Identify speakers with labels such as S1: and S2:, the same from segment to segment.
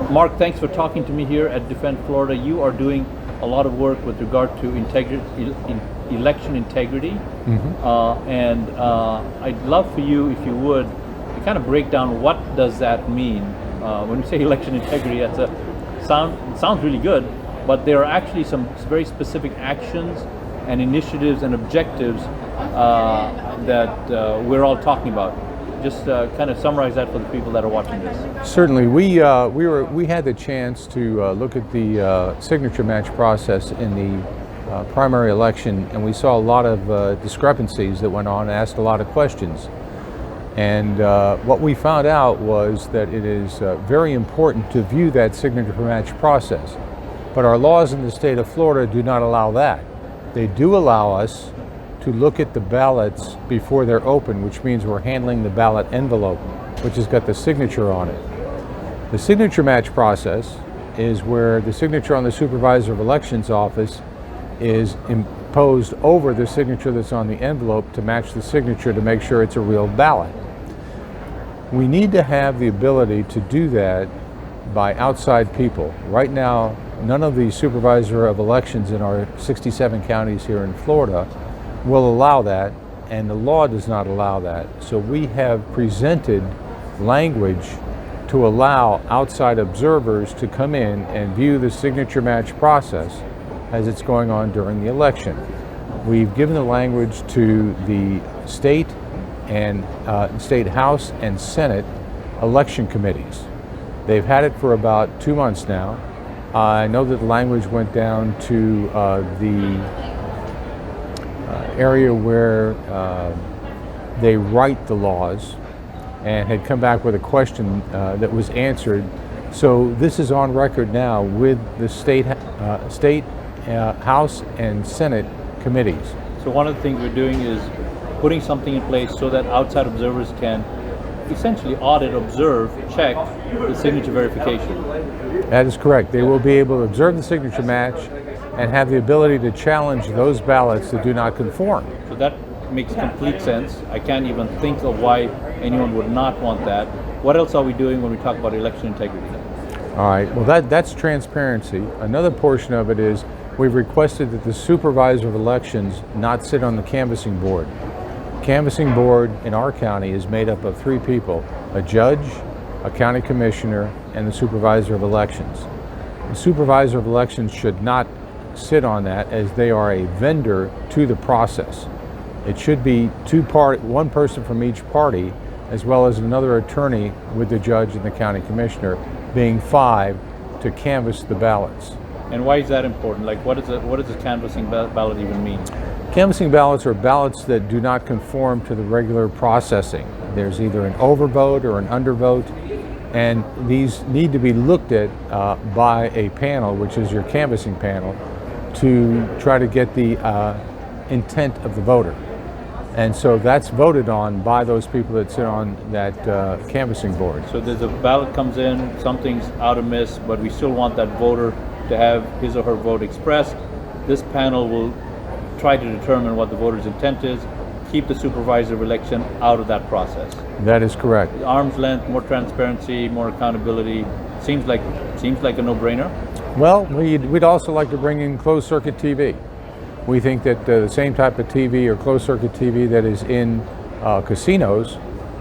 S1: Mark, thanks for talking to me here at Defend Florida. You are doing a lot of work with regard to election integrity, and I'd love for you, if you would, to kind of break down what does that mean. When you say election integrity, sounds really good, but there are actually some very specific actions and initiatives and objectives that we're all talking about. Just kind of summarize that for the people that are watching this.
S2: Certainly, we had the chance to look at the signature match process in the primary election, and we saw a lot of discrepancies that went on and asked a lot of questions. And what we found out was that it is very important to view that signature match process. But our laws in the state of Florida do not allow that. They do allow us to look at the ballots before they're open, which means we're handling the ballot envelope, which has got the signature on it. The signature match process is where the signature on the supervisor of elections office is imposed over the signature that's on the envelope to match the signature to make sure it's a real ballot. We need to have the ability to do that by outside people. Right now, none of the supervisor of elections in our 67 counties here in Florida will allow that, and the law does not allow that. So we have presented language to allow outside observers to come in and view the signature match process as it's going on during the election. We've given the language to the state and state House and Senate election committees. They've had it for about 2 months now. I know that the language went down to the area where they write the laws and had come back with a question that was answered. So this is on record now with the state House and Senate committees.
S1: So one of the things we're doing is putting something in place so that outside observers can essentially audit, observe, check the signature verification.
S2: That is correct. They will be able to observe the signature match and have the ability to challenge those ballots that do not conform.
S1: So that makes complete sense. I can't even think of why anyone would not want that. What else are we doing when we talk about election integrity?
S2: All right, well that's transparency. Another portion of it is we've requested that the supervisor of elections not sit on the canvassing board. Canvassing board in our county is made up of 3 people: a judge, a county commissioner, and the supervisor of elections. The supervisor of elections should not sit on that, as they are a vendor to the process. It should be one person from each party, as well as another attorney with the judge and the county commissioner, being 5 to canvass the ballots.
S1: And why is that important? Like, what does a canvassing ballot even mean?
S2: Canvassing ballots are ballots that do not conform to the regular processing. There's either an overvote or an undervote, and these need to be looked at by a panel, which is your canvassing panel, to try to get the intent of the voter. And so that's voted on by those people that sit on that canvassing board.
S1: So there's a ballot comes in, something's out of miss, but we still want that voter to have his or her vote expressed. This panel will try to determine what the voter's intent is, keep the supervisor of election out of that process.
S2: That is correct.
S1: Arm's length, more transparency, more accountability, seems like a no-brainer.
S2: Well, we'd also like to bring in closed-circuit TV. We think that the same type of TV or closed-circuit TV that is in casinos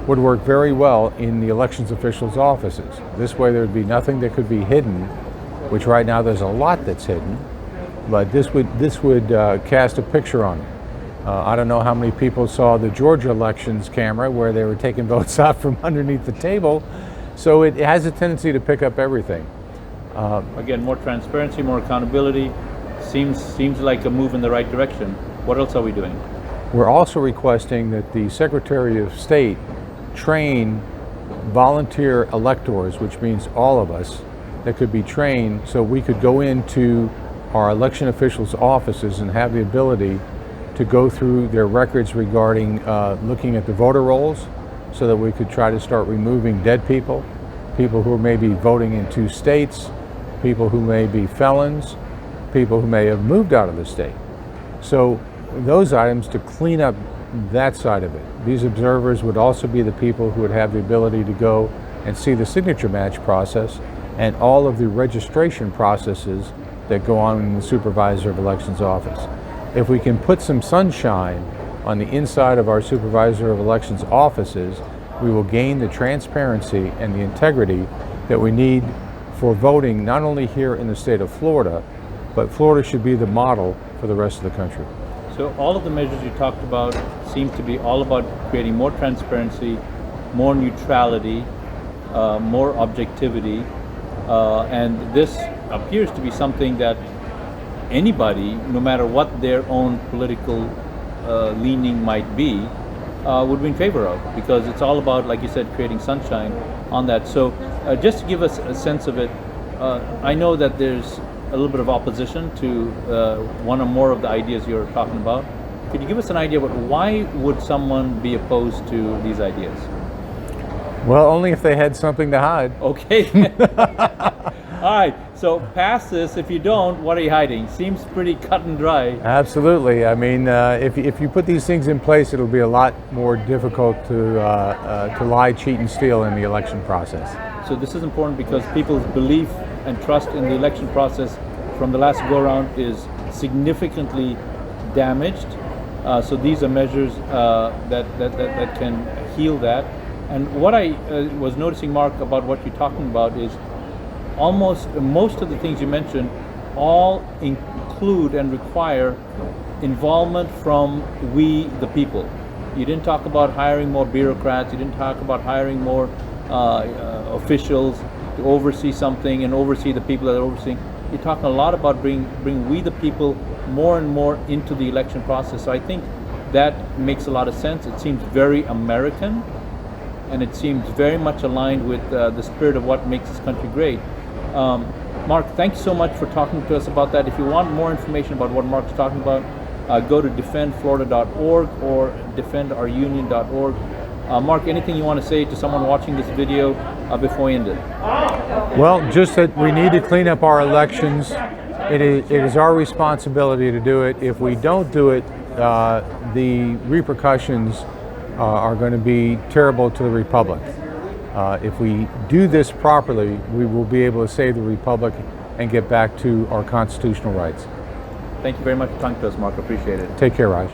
S2: would work very well in the elections officials' offices. This way there would be nothing that could be hidden, which right now there's a lot that's hidden, but this would cast a picture on it. I don't know how many people saw the Georgia elections camera where they were taking votes out from underneath the table, so it has a tendency to pick up everything.
S1: Again, more transparency, more accountability, seems like a move in the right direction. What else are we doing?
S2: We're also requesting that the Secretary of State train volunteer electors, which means all of us, that could be trained so we could go into our election officials' offices and have the ability to go through their records regarding looking at the voter rolls, so that we could try to start removing dead people, people who may be voting in 2 states, people who may be felons, people who may have moved out of the state. So those items to clean up that side of it. These observers would also be the people who would have the ability to go and see the signature match process and all of the registration processes that go on in the Supervisor of Elections office. If we can put some sunshine on the inside of our Supervisor of Elections offices, we will gain the transparency and the integrity that we need for voting not only here in the state of Florida, but Florida should be the model for the rest of the country.
S1: So all of the measures you talked about seem to be all about creating more transparency, more neutrality, more objectivity, and this appears to be something that anybody, no matter what their own political leaning might be, would be in favor of, because it's all about, like you said, creating sunshine on that. So just to give us a sense of it, I know that there's a little bit of opposition to one or more of the ideas you're talking about. Could you give us an idea about why would someone be opposed to these ideas?
S2: Well, only if they had something to hide.
S1: Okay. All right. So pass this. If you don't, what are you hiding? Seems pretty cut and dry.
S2: Absolutely. I mean, if you put these things in place, it'll be a lot more difficult to lie, cheat, and steal in the election process.
S1: So this is important because people's belief and trust in the election process from the last go-around is significantly damaged. So these are measures that can heal that. And what I was noticing, Mark, about what you're talking about is almost most of the things you mentioned all include and require involvement from we, the people. You didn't talk about hiring more bureaucrats. You didn't talk about hiring more officials to oversee something and oversee the people that are overseeing. You're talking a lot about bring we, the people, more and more into the election process. So I think that makes a lot of sense. It seems very American, and it seems very much aligned with the spirit of what makes this country great. Mark, thanks so much for talking to us about that. If you want more information about what Mark's talking about, go to defendflorida.org or defendourunion.org. Mark, anything you want to say to someone watching this video before we end it?
S2: Well, just that we need to clean up our elections. It is our responsibility to do it. If we don't do it, the repercussions are going to be terrible to the Republic. If we do this properly, we will be able to save the Republic and get back to our constitutional rights.
S1: Thank you very much for talking to us, Mark. Appreciate it.
S2: Take care, Raj.